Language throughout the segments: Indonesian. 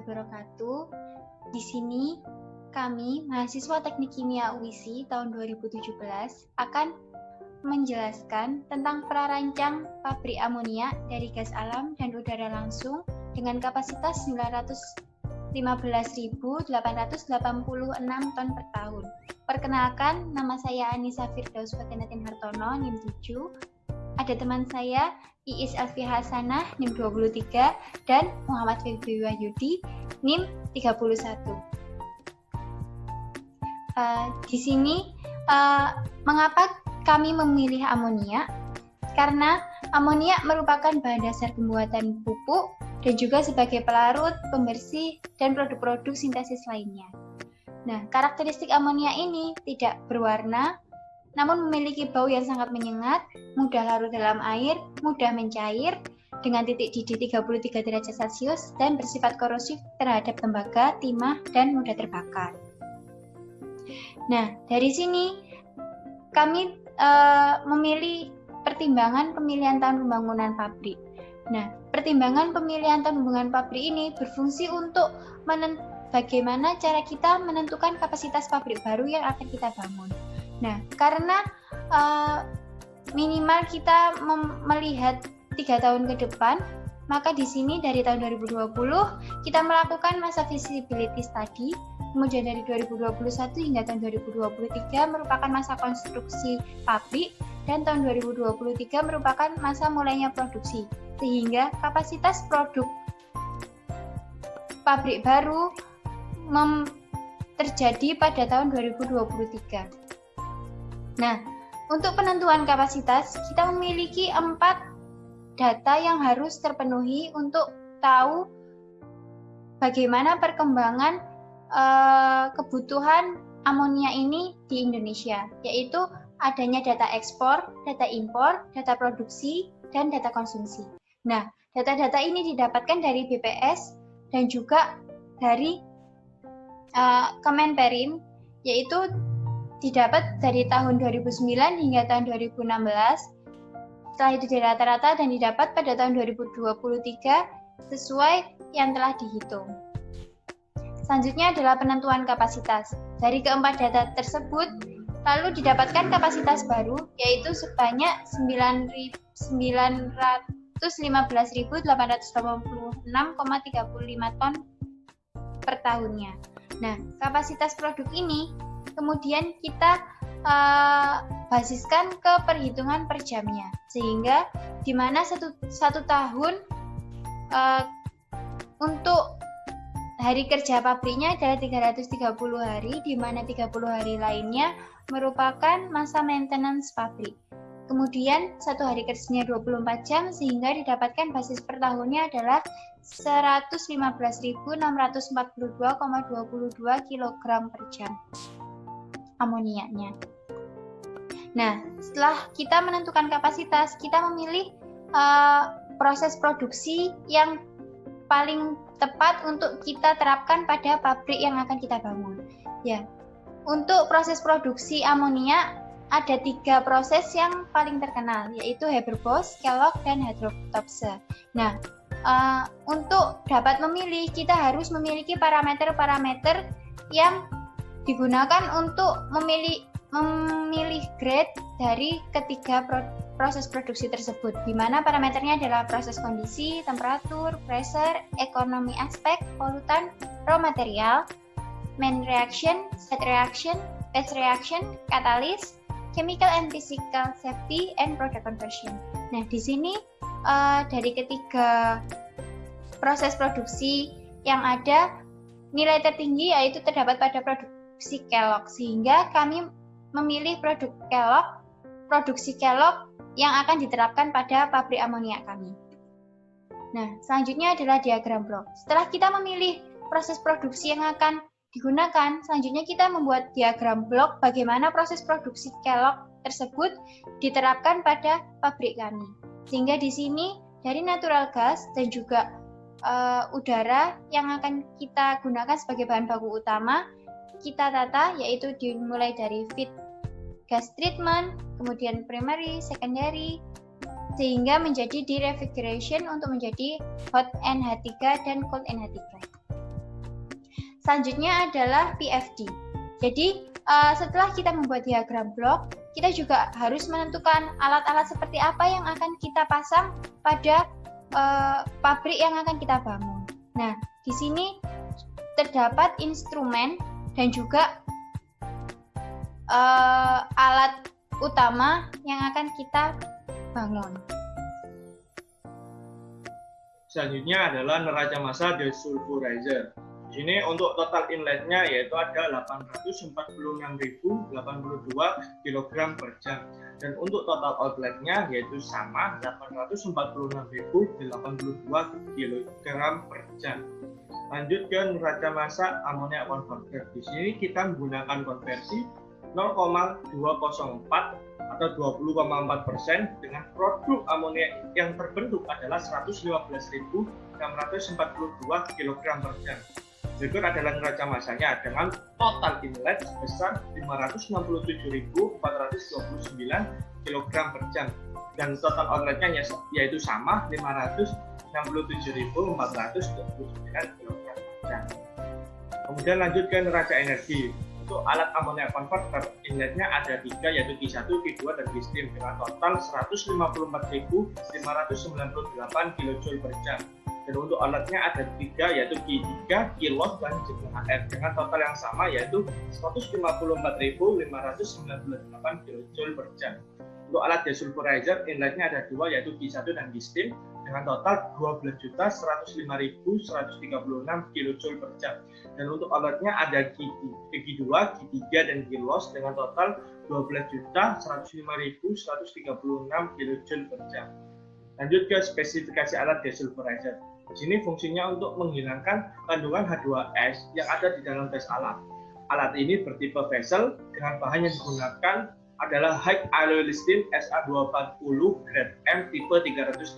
wabarakatuh. Di sini kami, mahasiswa Teknik Kimia UISI tahun 2017, akan menjelaskan tentang prarancang pabrik amonia dari gas alam dan udara langsung dengan kapasitas 915.886 ton per tahun. Perkenalkan, nama saya Anissa Firdaus Fatinatin Hartono, NIM 7. Ada teman saya, Iis Alfi Hasanah, NIM 23, dan Muhammad Febri Wahyudi, NIM 31. Di sini, mengapa kami memilih amonia? Karena amonia merupakan bahan dasar pembuatan pupuk dan juga sebagai pelarut, pembersih, dan produk-produk sintesis lainnya. Nah, karakteristik amonia ini tidak berwarna, namun memiliki bau yang sangat menyengat, mudah larut dalam air, mudah mencair, dengan titik didih 33 derajat Celcius, dan bersifat korosif terhadap tembaga, timah, dan mudah terbakar. Nah, dari sini kami memilih pertimbangan pemilihan tahun pembangunan pabrik. Nah, pertimbangan pemilihan tahun pembangunan pabrik ini berfungsi untuk bagaimana cara kita menentukan kapasitas pabrik baru yang akan kita bangun. Nah, karena minimal kita melihat 3 tahun ke depan, maka di sini dari tahun 2020 kita melakukan masa feasibility study, kemudian dari 2021 hingga tahun 2023 merupakan masa konstruksi pabrik, dan tahun 2023 merupakan masa mulainya produksi, sehingga kapasitas produk pabrik baru terjadi pada tahun 2023. Nah, untuk penentuan kapasitas, kita memiliki 4 data yang harus terpenuhi untuk tahu bagaimana perkembangan kebutuhan amonia ini di Indonesia, yaitu adanya data ekspor, data impor, data produksi, dan data konsumsi. Nah, data-data ini didapatkan dari BPS dan juga dari Kemenperin, yaitu didapat dari tahun 2009 hingga tahun 2016. Setelah itu dirata-rata dan didapat pada tahun 2023 sesuai yang telah dihitung. Selanjutnya adalah penentuan kapasitas. Dari keempat data tersebut, lalu didapatkan kapasitas baru, yaitu sebanyak 915.886,35 ton per tahunnya. Nah, kapasitas produk ini kemudian kita basiskan ke perhitungan per jamnya, sehingga di mana satu tahun untuk hari kerja pabriknya adalah 330 hari, di mana 30 hari lainnya merupakan masa maintenance pabrik. Kemudian satu hari kerjanya 24 jam, sehingga didapatkan basis per tahunnya adalah 115.642,22 kg per jam amoniaknya. Nah, setelah kita menentukan kapasitas, kita memilih proses produksi yang paling tepat untuk kita terapkan pada pabrik yang akan kita bangun. Ya, untuk proses produksi amonia ada 3 proses yang paling terkenal, yaitu Haber-Bosch, Kellogg, dan Hydrotopse. Nah, untuk dapat memilih, kita harus memiliki parameter-parameter yang digunakan untuk memilih grade dari ketiga proses produksi tersebut, di mana parameternya adalah proses kondisi, temperatur, pressure, ekonomi aspek, polutan, raw material, main reaction, side reaction, batch reaction, catalyst, chemical and physical safety, and product conversion. Nah, di sini dari ketiga proses produksi yang ada, nilai tertinggi yaitu terdapat pada produksi Kellogg, sehingga kami memilih produksi Kellogg yang akan diterapkan pada pabrik amonia kami. Nah, selanjutnya adalah diagram blok. Setelah kita memilih proses produksi yang akan digunakan, selanjutnya kita membuat diagram blok bagaimana proses produksi Kellogg tersebut diterapkan pada pabrik kami. Sehingga di sini dari natural gas dan juga udara yang akan kita gunakan sebagai bahan baku utama, kita tata, yaitu dimulai dari feed gas treatment, kemudian primary, secondary, sehingga menjadi derefrigeration untuk menjadi hot NH3 dan cold NH3. selanjutnya adalah PFD. Jadi setelah kita membuat diagram blok, kita juga harus menentukan alat-alat seperti apa yang akan kita pasang pada pabrik yang akan kita bangun. Nah, di sini terdapat instrumen dan juga alat utama yang akan kita bangun. Selanjutnya adalah neraca massa desulfurizer. Di sini untuk total inletnya yaitu ada 846.082 kg per jam. Dan untuk total outletnya yaitu sama 846.082 kg per jam. Lanjut ke neraca massa amonia converter. Di sini kita menggunakan konversi 0,204 atau 20,4% dengan produk amonia yang terbentuk adalah 115.642 kg per jam. Berikut adalah neraca massanya dengan total inlet sebesar 567.429 kg per jam dan total outletnya yaitu sama 567.429 kg per jam. Kemudian lanjut ke neraca energi. Untuk alat amonia converter, inletnya ada 3 yaitu Q1, Q2, dan Q-Steam dengan total 154.598 kJ per jam. Dan untuk alatnya ada 3 yaitu Q3, Q-Loss, dan JHF dengan total yang sama yaitu 154.598 kJ per jam. Untuk alat desulfurizer, inletnya ada 2 yaitu Q1 dan Q-Steam dengan total 12.105.136 kJ per jam. Dan untuk alatnya ada Q2, Q3, dan Q-Loss dengan total 12.105.136 kJ per jam. Lanjut ke spesifikasi alat desulfurizer. Di sini fungsinya untuk menghilangkan kandungan H2S yang ada di dalam gas alat. Alat ini bertipe vessel dengan bahan yang digunakan adalah high alloy steam SA240 grade M tipe 316.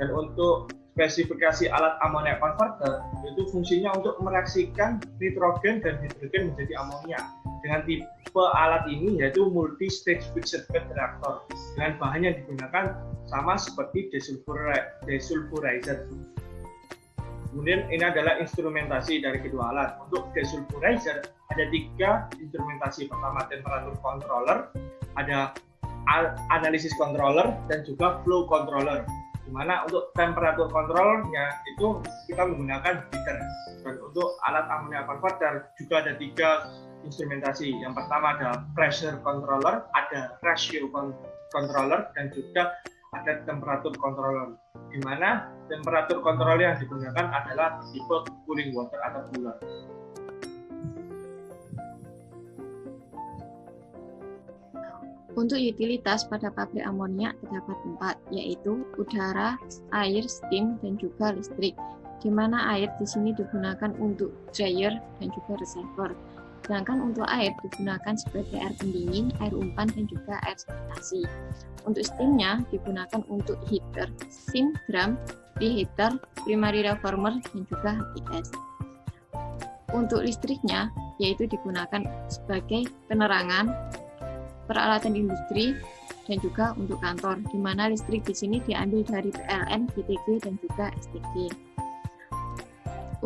Dan untuk spesifikasi alat amonia converter itu fungsinya untuk mereaksikan nitrogen dan hidrogen menjadi amonia. Dengan tipe alat ini yaitu multi stage fixed bed reactor dengan bahan yang digunakan sama seperti desulfurizer. Kemudian ini adalah instrumentasi dari kedua alat. Untuk desulfurizer ada 3 instrumentasi. Pertama temperatur controller, ada analisis controller, dan juga flow controller. Dimana untuk temperatur controlnya itu kita menggunakan heater. Dan untuk alat amonia converter juga ada 3 instrumentasi. Yang pertama ada pressure controller, ada ratio controller, dan juga ada temperatur controller. Di mana temperatur controller yang digunakan adalah tipe cooling water atau cooler. Untuk utilitas pada pabrik amonia terdapat 4, yaitu udara, air, steam, dan juga listrik. Di mana air di sini digunakan untuk dryer dan juga reservoir. Sedangkan untuk air digunakan sebagai air pendingin, air umpan, dan juga air sanitasi. Untuk steamnya digunakan untuk heater, steam drum, preheater, primary reformer, dan juga HTS. Untuk listriknya yaitu digunakan sebagai penerangan, peralatan industri, dan juga untuk kantor, di mana listrik di sini diambil dari PLN, BTG, dan juga STG.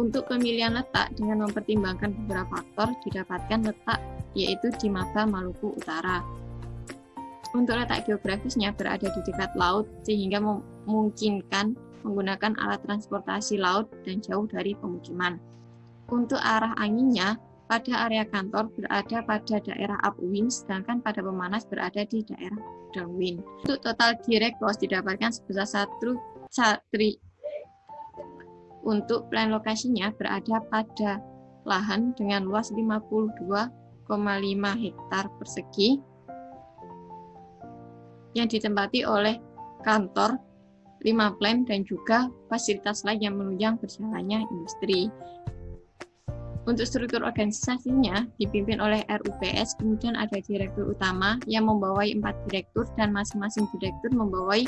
Untuk pemilihan letak dengan mempertimbangkan beberapa faktor didapatkan letak yaitu di Maba, Maluku Utara. Untuk letak geografisnya berada di dekat laut sehingga memungkinkan menggunakan alat transportasi laut dan jauh dari pemukiman. Untuk arah anginnya pada area kantor berada pada daerah upwind, sedangkan pada pemanas berada di daerah downwind. Untuk total direct loss didapatkan sebesar 1 satri. Untuk plan lokasinya berada pada lahan dengan luas 52,5 hektar persegi yang ditempati oleh kantor, 5 plan, dan juga fasilitas lain yang menunjang berjalannya industri. Untuk struktur organisasinya dipimpin oleh RUPS, kemudian ada direktur utama yang membawai 4 direktur dan masing-masing direktur membawai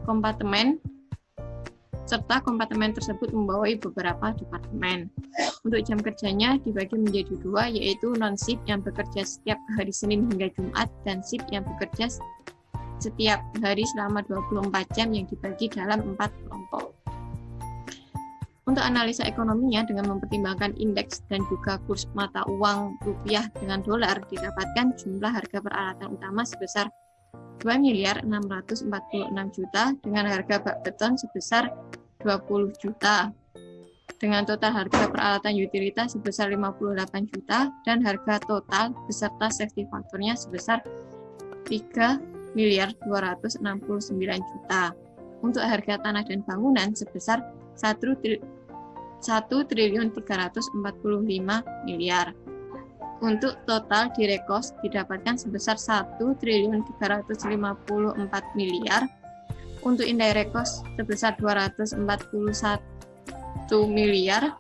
kompartemen, serta kompartemen tersebut membawai beberapa departemen. Untuk jam kerjanya dibagi menjadi 2, yaitu non-shift yang bekerja setiap hari Senin hingga Jumat, dan shift yang bekerja setiap hari selama 24 jam yang dibagi dalam 4 kelompok. Untuk analisa ekonominya dengan mempertimbangkan indeks dan juga kurs mata uang rupiah dengan dolar, didapatkan jumlah harga peralatan utama sebesar 2.646.000.000 dengan harga bak beton sebesar 20 juta. Dengan total harga peralatan utilitas sebesar 58 juta dan harga total beserta safety factor-nya sebesar 3.269.000.000. Untuk harga tanah dan bangunan sebesar 1.345.000.000. Untuk total direct cost didapatkan sebesar 1.354.000.000. Untuk indirect cost sebesar 241 miliar.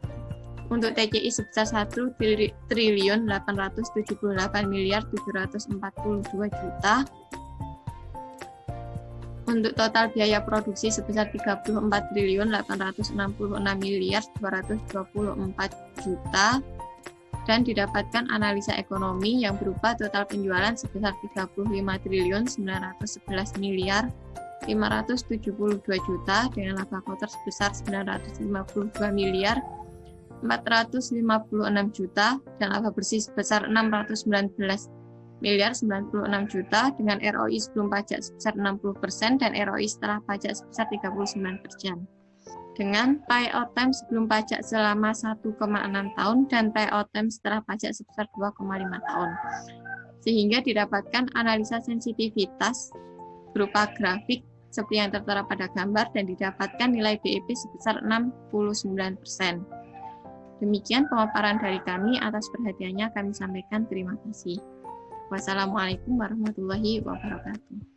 Untuk TCI sebesar 1.878.742.000.000. Untuk total biaya produksi sebesar 34.866.224.000.000 dan didapatkan analisa ekonomi yang berupa total penjualan sebesar 35.911.572.000.000 dengan laba kotor sebesar 952.456.000.000 dan laba bersih sebesar 619.096.000.000 dengan ROI sebelum pajak sebesar 60% dan ROI setelah pajak sebesar 39%. Dengan payout time sebelum pajak selama 1,6 tahun dan payout time setelah pajak sebesar 2,5 tahun. Sehingga didapatkan analisa sensitivitas berupa grafik seperti yang tertera pada gambar dan didapatkan nilai BEP sebesar 69%. Demikian pemaparan dari kami. Atas perhatiannya kami sampaikan terima kasih. Wassalamualaikum warahmatullahi wabarakatuh.